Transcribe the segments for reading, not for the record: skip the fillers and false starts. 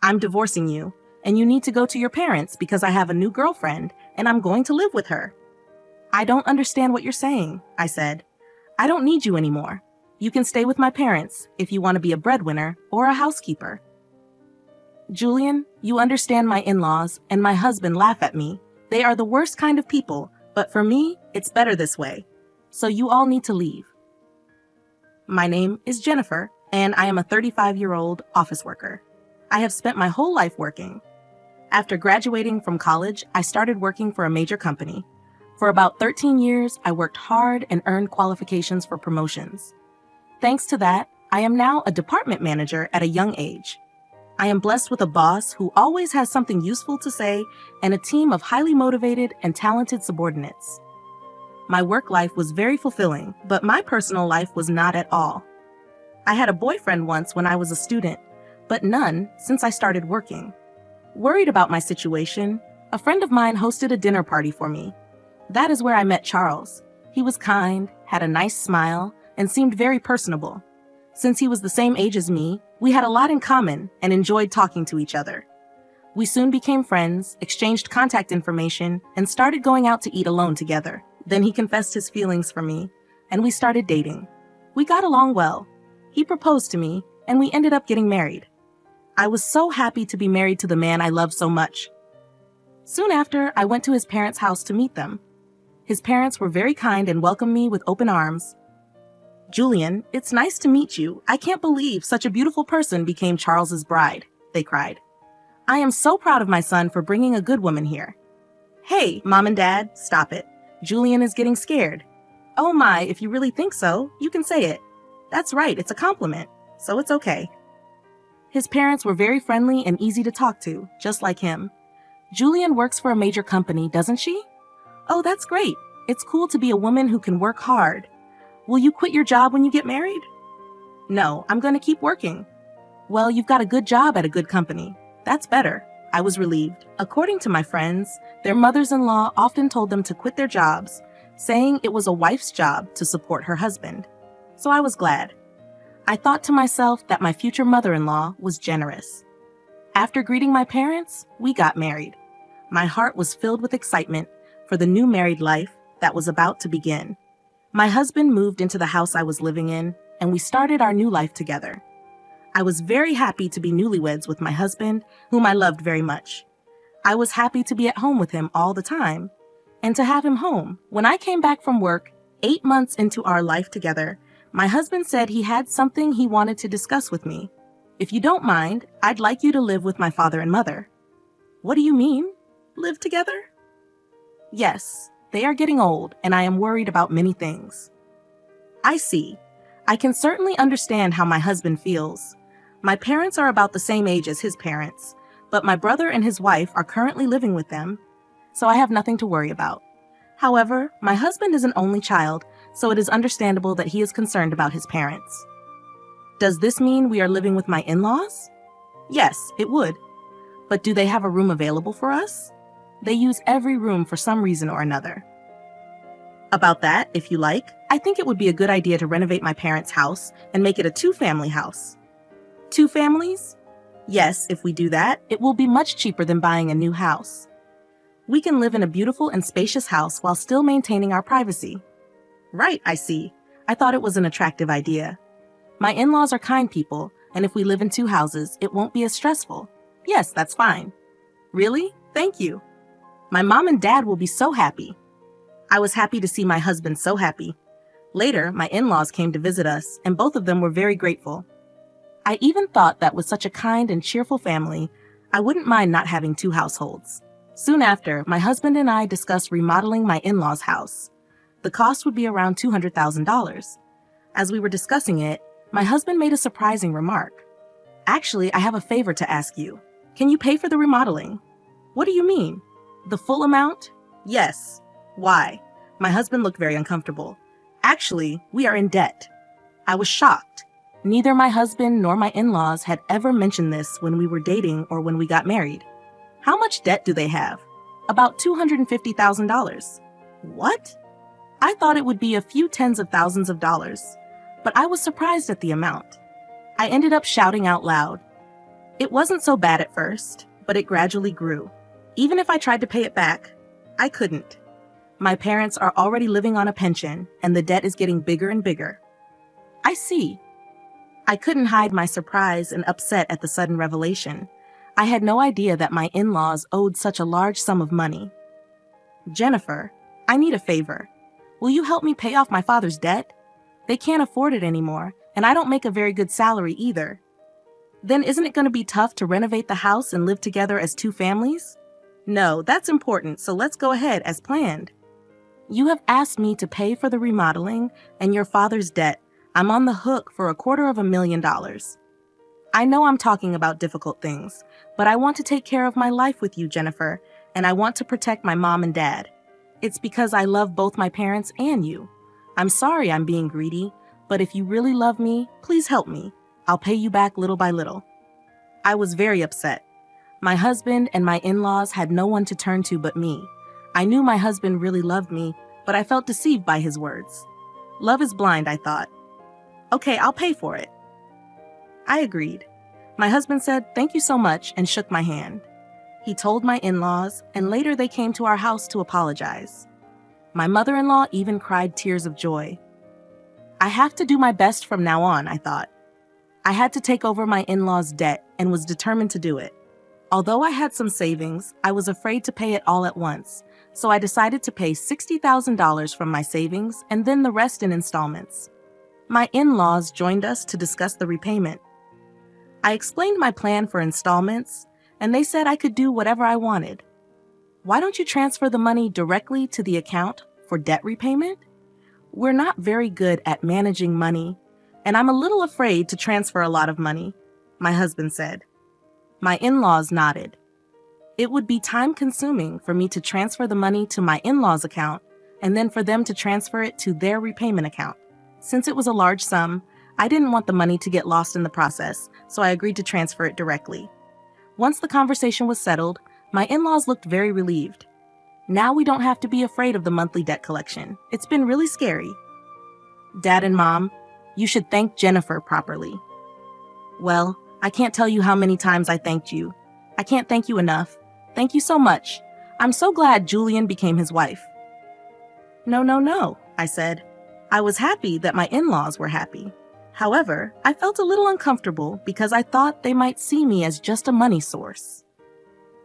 I'm divorcing you, and you need to go to your parents because I have a new girlfriend and I'm going to live with her. I don't understand what you're saying, I said. I don't need you anymore. You can stay with my parents if you want to be a breadwinner or a housekeeper. Julian, you understand my in-laws and my husband laugh at me. They are the worst kind of people, but for me, it's better this way. So you all need to leave. My name is Jennifer, and I am a 35-year-old office worker. I have spent my whole life working. After graduating from college, I started working for a major company. For about 13 years, I worked hard and earned qualifications for promotions. Thanks to that, I am now a department manager at a young age. I am blessed with a boss who always has something useful to say and a team of highly motivated and talented subordinates. My work life was very fulfilling, but my personal life was not at all. I had a boyfriend once when I was a student, but none since I started working. Worried about my situation, a friend of mine hosted a dinner party for me. That is where I met Charles. He was kind, had a nice smile, and seemed very personable. Since he was the same age as me, we had a lot in common and enjoyed talking to each other. We soon became friends, exchanged contact information, and started going out to eat alone together. Then he confessed his feelings for me, and we started dating. We got along well. He proposed to me, and we ended up getting married. I was so happy to be married to the man I loved so much. Soon after, I went to his parents' house to meet them. His parents were very kind and welcomed me with open arms. Julian, it's nice to meet you. I can't believe such a beautiful person became Charles's bride, they cried. I am so proud of my son for bringing a good woman here. Hey, Mom and Dad, stop it. Julian is getting scared. Oh my, if you really think so, you can say it. That's right, it's a compliment, so it's okay. His parents were very friendly and easy to talk to, just like him. Julian works for a major company, doesn't she? Oh, that's great. It's cool to be a woman who can work hard. Will you quit your job when you get married? No, I'm going to keep working. Well, you've got a good job at a good company. That's better. I was relieved. According to my friends, their mothers-in-law often told them to quit their jobs, saying it was a wife's job to support her husband. So I was glad. I thought to myself that my future mother-in-law was generous. After greeting my parents, we got married. My heart was filled with excitement for the new married life that was about to begin. My husband moved into the house I was living in, and we started our new life together. I was very happy to be newlyweds with my husband, whom I loved very much. I was happy to be at home with him all the time, and to have him home. When I came back from work, 8 months into our life together, my husband said he had something he wanted to discuss with me. If you don't mind, I'd like you to live with my father and mother. What do you mean? Live together? Yes, they are getting old, and I am worried about many things. I see. I can certainly understand how my husband feels. My parents are about the same age as his parents, but my brother and his wife are currently living with them, so I have nothing to worry about. However, my husband is an only child, so it is understandable that he is concerned about his parents. Does this mean we are living with my in-laws? Yes, it would. But do they have a room available for us? They use every room for some reason or another. About that, if you like, I think it would be a good idea to renovate my parents' house and make it a 2-family house. 2 families? Yes, if we do that, it will be much cheaper than buying a new house. We can live in a beautiful and spacious house while still maintaining our privacy. Right, I see. I thought it was an attractive idea. My in-laws are kind people, and if we live in 2 houses, it won't be as stressful. Yes, that's fine. Really? Thank you. My mom and dad will be so happy. I was happy to see my husband so happy. Later, my in-laws came to visit us, and both of them were very grateful. I even thought that with such a kind and cheerful family, I wouldn't mind not having 2 households. Soon after, my husband and I discussed remodeling my in-laws' house. The cost would be around $200,000. As we were discussing it, my husband made a surprising remark. Actually, I have a favor to ask you. Can you pay for the remodeling? What do you mean? The full amount? Yes. Why? My husband looked very uncomfortable. Actually, we are in debt. I was shocked. Neither my husband nor my in-laws had ever mentioned this when we were dating or when we got married. How much debt do they have? About $250,000. What? I thought it would be a few tens of thousands of dollars, but I was surprised at the amount. I ended up shouting out loud, It wasn't so bad at first, but it gradually grew. Even if I tried to pay it back, I couldn't. My parents are already living on a pension, and the debt is getting bigger and bigger. I see. I couldn't hide my surprise and upset at the sudden revelation. I had no idea that my in-laws owed such a large sum of money. Jennifer, I need a favor. Will you help me pay off my father's debt? They can't afford it anymore, and I don't make a very good salary either. Then isn't it going to be tough to renovate the house and live together as two families? No, that's important, so let's go ahead as planned. You have asked me to pay for the remodeling and your father's debt. I'm on the hook for $250,000. I know I'm talking about difficult things, but I want to take care of my life with you, Jennifer, and I want to protect my mom and dad. It's because I love both my parents and you. I'm sorry I'm being greedy, but if you really love me, please help me. I'll pay you back little by little. I was very upset. My husband and my in-laws had no one to turn to but me. I knew my husband really loved me, but I felt deceived by his words. Love is blind, I thought. Okay, I'll pay for it. I agreed. My husband said, "Thank you so much," and shook my hand. He told my in-laws, and later they came to our house to apologize. My mother-in-law even cried tears of joy. I have to do my best from now on, I thought. I had to take over my in-laws' debt and was determined to do it. Although I had some savings, I was afraid to pay it all at once, so I decided to pay $60,000 from my savings and then the rest in installments. My in-laws joined us to discuss the repayment. I explained my plan for installments, and they said I could do whatever I wanted. Why don't you transfer the money directly to the account for debt repayment? We're not very good at managing money, and I'm a little afraid to transfer a lot of money, my husband said. My in-laws nodded. It would be time-consuming for me to transfer the money to my in-laws' account and then for them to transfer it to their repayment account. Since it was a large sum, I didn't want the money to get lost in the process, so I agreed to transfer it directly. Once the conversation was settled, my in-laws looked very relieved. Now we don't have to be afraid of the monthly debt collection. It's been really scary. Dad and Mom, you should thank Jennifer properly. Well, I can't tell you how many times I thanked you. I can't thank you enough. Thank you so much. I'm so glad Julian became his wife. No, I said. I was happy that my in-laws were happy. However, I felt a little uncomfortable because I thought they might see me as just a money source.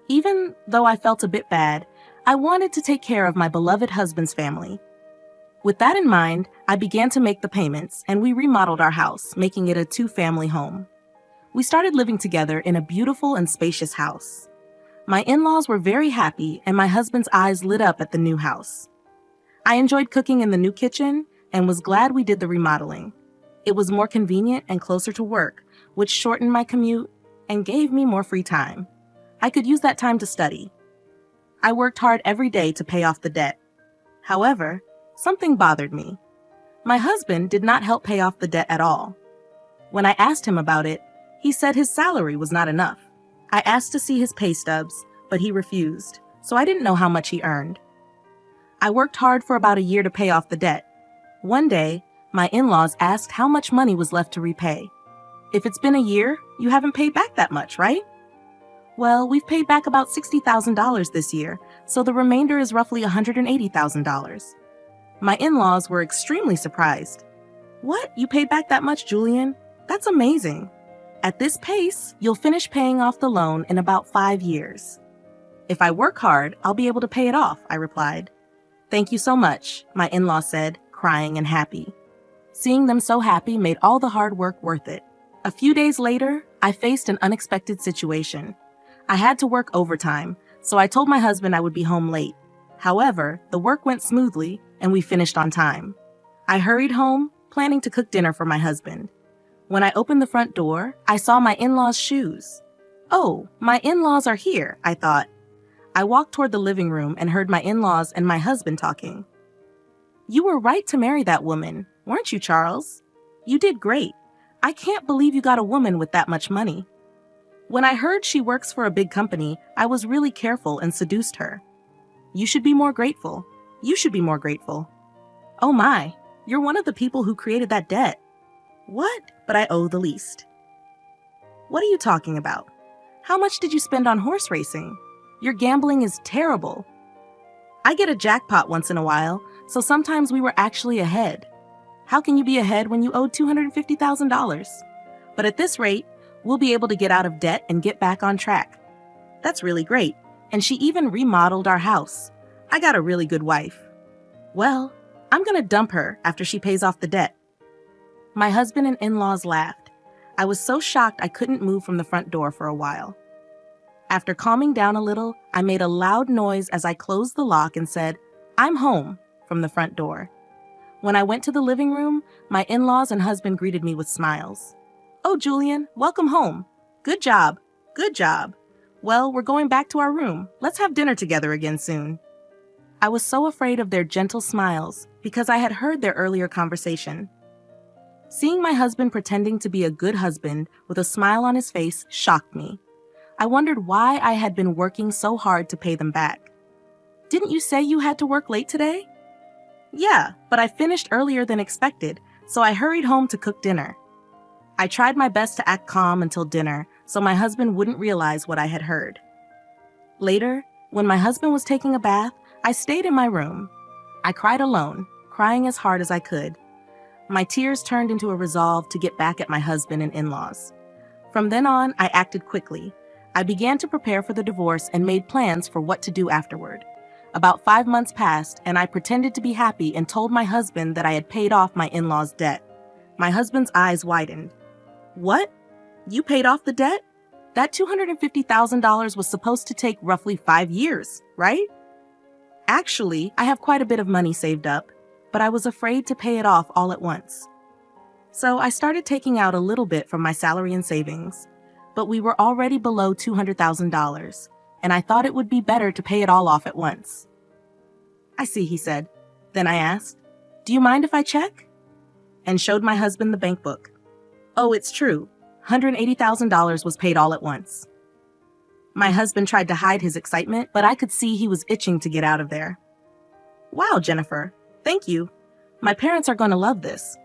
Even though I felt a bit bad, I wanted to take care of my beloved husband's family. With that in mind, I began to make the payments and we remodeled our house, making it a two-family home. We started living together in a beautiful and spacious house. My in-laws were very happy and my husband's eyes lit up at the new house. I enjoyed cooking in the new kitchen and was glad we did the remodeling. It was more convenient and closer to work, which shortened my commute and gave me more free time. I could use that time to study. I worked hard every day to pay off the debt. However, something bothered me. My husband did not help pay off the debt at all. When I asked him about it, he said his salary was not enough. I asked to see his pay stubs, but he refused, so I didn't know how much he earned. I worked hard for about a year to pay off the debt. One day, my in-laws asked how much money was left to repay. If it's been a year, you haven't paid back that much, right? Well, we've paid back about $60,000 this year, so the remainder is roughly $180,000. My in-laws were extremely surprised. What? You paid back that much, Julian? That's amazing. At this pace, you'll finish paying off the loan in about 5 years. If I work hard, I'll be able to pay it off, I replied. Thank you so much, my in-law said, crying and happy. Seeing them so happy made all the hard work worth it. A few days later, I faced an unexpected situation. I had to work overtime, so I told my husband I would be home late. However, the work went smoothly and we finished on time. I hurried home, planning to cook dinner for my husband. When I opened the front door, I saw my in-laws' shoes. Oh, my in-laws are here, I thought. I walked toward the living room and heard my in-laws and my husband talking. You were right to marry that woman, weren't you, Charles? You did great. I can't believe you got a woman with that much money. When I heard she works for a big company, I was really careful and seduced her. You should be more grateful. You should be more grateful. Oh my, you're one of the people who created that debt. What? But I owe the least. What are you talking about? How much did you spend on horse racing? Your gambling is terrible. I get a jackpot once in a while, so sometimes we were actually ahead. How can you be ahead when you owed $250,000? But at this rate, we'll be able to get out of debt and get back on track. That's really great. And she even remodeled our house. I got a really good wife. Well, I'm gonna dump her after she pays off the debt. My husband and in-laws laughed. I was so shocked I couldn't move from the front door for a while. After calming down a little, I made a loud noise as I closed the lock and said, "I'm home," from the front door. When I went to the living room, my in-laws and husband greeted me with smiles. "Oh, Julian, welcome home. Good job. Good job. Well, we're going back to our room. Let's have dinner together again soon." I was so afraid of their gentle smiles because I had heard their earlier conversation. Seeing my husband pretending to be a good husband with a smile on his face shocked me. I wondered why I had been working so hard to pay them back. "Didn't you say you had to work late today?" "Yeah, but I finished earlier than expected, so I hurried home to cook dinner." I tried my best to act calm until dinner so my husband wouldn't realize what I had heard. Later, when my husband was taking a bath, I stayed in my room. I cried alone, crying as hard as I could. My tears turned into a resolve to get back at my husband and in-laws. From then on, I acted quickly. I began to prepare for the divorce and made plans for what to do afterward. About 5 months passed, and I pretended to be happy and told my husband that I had paid off my in-laws' debt. My husband's eyes widened. "What? You paid off the debt? That $250,000 was supposed to take roughly 5 years, right?" "Actually, I have quite a bit of money saved up, but I was afraid to pay it off all at once. So I started taking out a little bit from my salary and savings, but we were already below $200,000, and I thought it would be better to pay it all off at once." "I see," he said. Then I asked, "Do you mind if I check?" And showed my husband the bank book. Oh, it's true. $180,000 was paid all at once. My husband tried to hide his excitement, but I could see he was itching to get out of there. "Wow, Jennifer. Thank you. My parents are going to love this."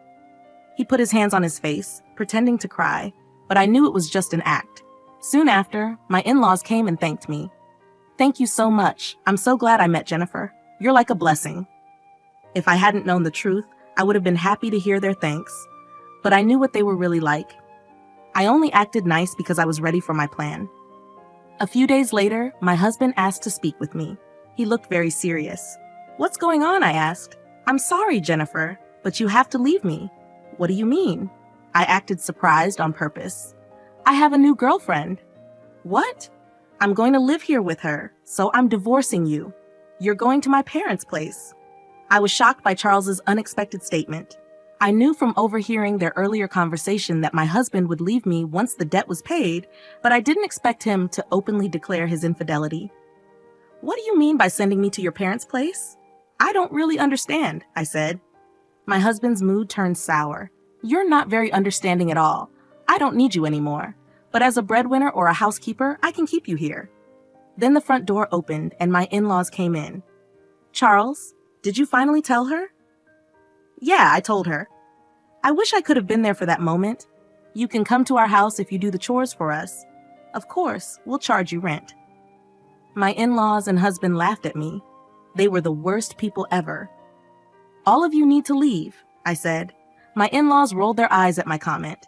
He put his hands on his face, pretending to cry, but I knew it was just an act. Soon after, my in-laws came and thanked me. "Thank you so much. I'm so glad I met Jennifer. You're like a blessing." If I hadn't known the truth, I would have been happy to hear their thanks, but I knew what they were really like. I only acted nice because I was ready for my plan. A few days later, my husband asked to speak with me. He looked very serious. "What's going on?" I asked. "I'm sorry, Jennifer, but you have to leave me." "What do you mean?" I acted surprised on purpose. "I have a new girlfriend." "What?" "I'm going to live here with her, so I'm divorcing you. You're going to my parents' place." I was shocked by Charles's unexpected statement. I knew from overhearing their earlier conversation that my husband would leave me once the debt was paid, but I didn't expect him to openly declare his infidelity. "What do you mean by sending me to your parents' place?" "I don't really understand," I said. My husband's mood turned sour. "You're not very understanding at all. I don't need you anymore. But as a breadwinner or a housekeeper, I can keep you here." Then the front door opened and my in-laws came in. "Charles, did you finally tell her?" "Yeah, I told her." "I wish I could have been there for that moment. You can come to our house if you do the chores for us. Of course, we'll charge you rent." My in-laws and husband laughed at me. They were the worst people ever. "All of you need to leave," I said. My in-laws rolled their eyes at my comment.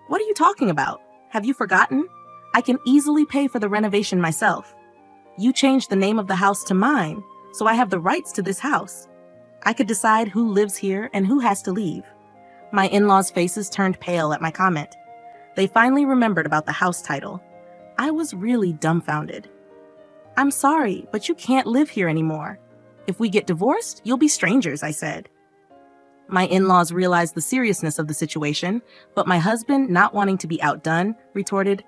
"What are you talking about? Have you forgotten? I can easily pay for the renovation myself. You changed the name of the house to mine, so I have the rights to this house. I could decide who lives here and who has to leave." My in-laws' faces turned pale at my comment. They finally remembered about the house title. I was really dumbfounded. "I'm sorry, but you can't live here anymore. If we get divorced, you'll be strangers," I said. My in-laws realized the seriousness of the situation, but my husband, not wanting to be outdone, retorted,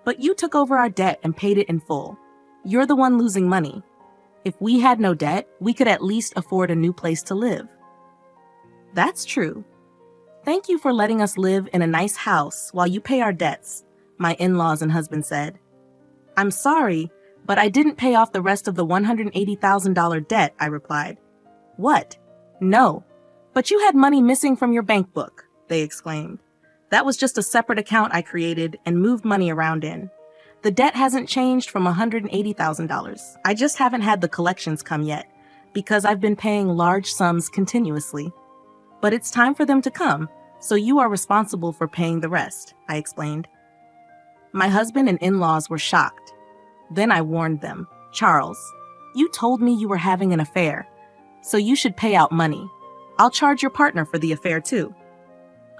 "But you took over our debt and paid it in full. You're the one losing money. If we had no debt, we could at least afford a new place to live." "That's true. Thank you for letting us live in a nice house while you pay our debts," my in-laws and husband said. "I'm sorry, but I didn't pay off the rest of the $180,000 debt," I replied. "What? No. But you had money missing from your bank book," they exclaimed. "That was just a separate account I created and moved money around in. The debt hasn't changed from $180,000. I just haven't had the collections come yet, because I've been paying large sums continuously. But it's time for them to come, so you are responsible for paying the rest, I explained. My husband and in-laws were shocked. Then I warned them, Charles, you told me you were having an affair, so you should pay out money. I'll charge your partner for the affair too.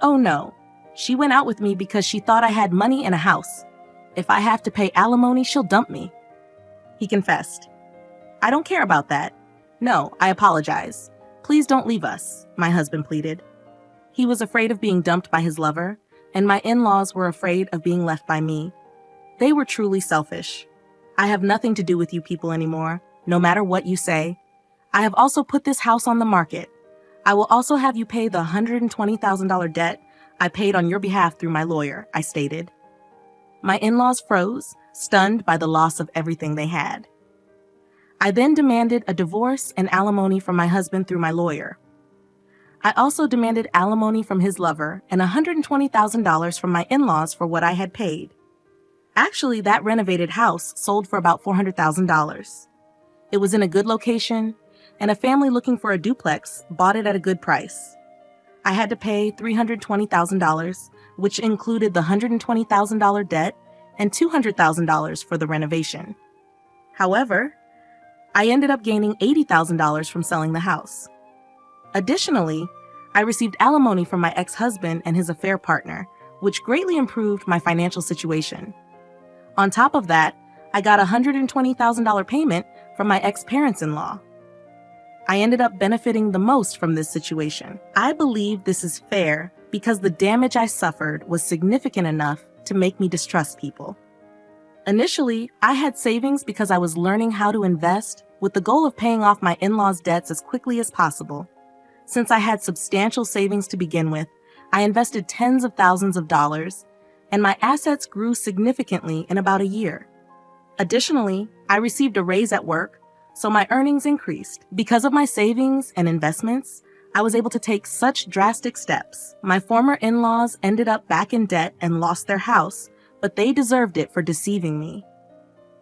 Oh no, she went out with me because she thought I had money and a house. If I have to pay alimony, she'll dump me. He confessed. I don't care about that. No, I apologize. Please don't leave us, my husband pleaded. He was afraid of being dumped by his lover, and my in-laws were afraid of being left by me. They were truly selfish. I have nothing to do with you people anymore, no matter what you say. I have also put this house on the market. I will also have you pay the $120,000 debt I paid on your behalf through my lawyer, I stated. My in-laws froze, stunned by the loss of everything they had. I then demanded a divorce and alimony from my husband through my lawyer. I also demanded alimony from his lover and $120,000 from my in-laws for what I had paid. Actually, that renovated house sold for about $400,000. It was in a good location, and a family looking for a duplex bought it at a good price. I had to pay $320,000, which included the $120,000 debt and $200,000 for the renovation. However, I ended up gaining $80,000 from selling the house. Additionally, I received alimony from my ex-husband and his affair partner, which greatly improved my financial situation. On top of that, I got a $120,000 payment from my ex-parents-in-law. I ended up benefiting the most from this situation. I believe this is fair because the damage I suffered was significant enough to make me distrust people. Initially, I had savings because I was learning how to invest with the goal of paying off my in-laws' debts as quickly as possible. Since I had substantial savings to begin with, I invested tens of thousands of dollars, and my assets grew significantly in about a year. Additionally, I received a raise at work, so my earnings increased. Because of my savings and investments, I was able to take such drastic steps. My former in-laws ended up back in debt and lost their house, but they deserved it for deceiving me.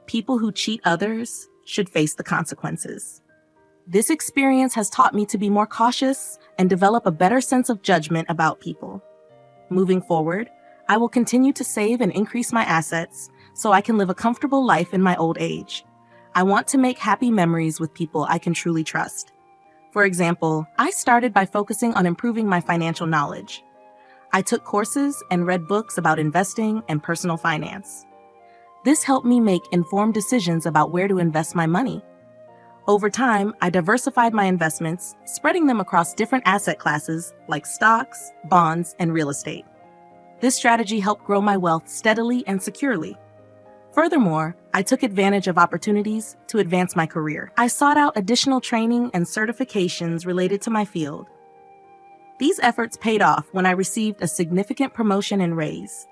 People who cheat others should face the consequences. This experience has taught me to be more cautious and develop a better sense of judgment about people. Moving forward, I will continue to save and increase my assets so I can live a comfortable life in my old age. I want to make happy memories with people I can truly trust. For example, I started by focusing on improving my financial knowledge. I took courses and read books about investing and personal finance. This helped me make informed decisions about where to invest my money. Over time, I diversified my investments, spreading them across different asset classes like stocks, bonds, and real estate. This strategy helped grow my wealth steadily and securely. Furthermore, I took advantage of opportunities to advance my career. I sought out additional training and certifications related to my field. These efforts paid off when I received a significant promotion and raise.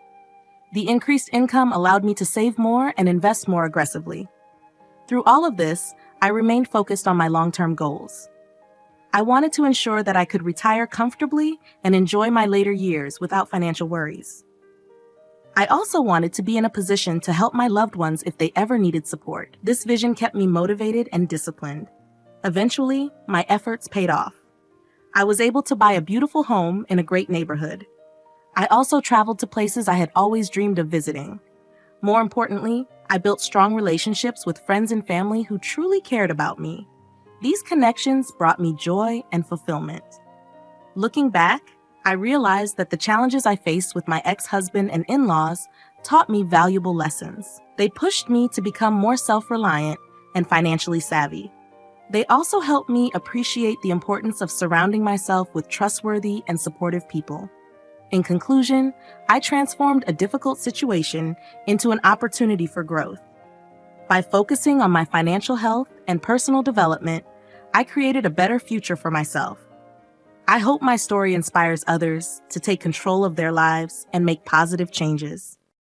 The increased income allowed me to save more and invest more aggressively. Through all of this, I remained focused on my long-term goals. I wanted to ensure that I could retire comfortably and enjoy my later years without financial worries. I also wanted to be in a position to help my loved ones if they ever needed support. This vision kept me motivated and disciplined. Eventually, my efforts paid off. I was able to buy a beautiful home in a great neighborhood. I also traveled to places I had always dreamed of visiting. More importantly, I built strong relationships with friends and family who truly cared about me. These connections brought me joy and fulfillment. Looking back, I realized that the challenges I faced with my ex-husband and in-laws taught me valuable lessons. They pushed me to become more self-reliant and financially savvy. They also helped me appreciate the importance of surrounding myself with trustworthy and supportive people. In conclusion, I transformed a difficult situation into an opportunity for growth. By focusing on my financial health and personal development, I created a better future for myself. I hope my story inspires others to take control of their lives and make positive changes.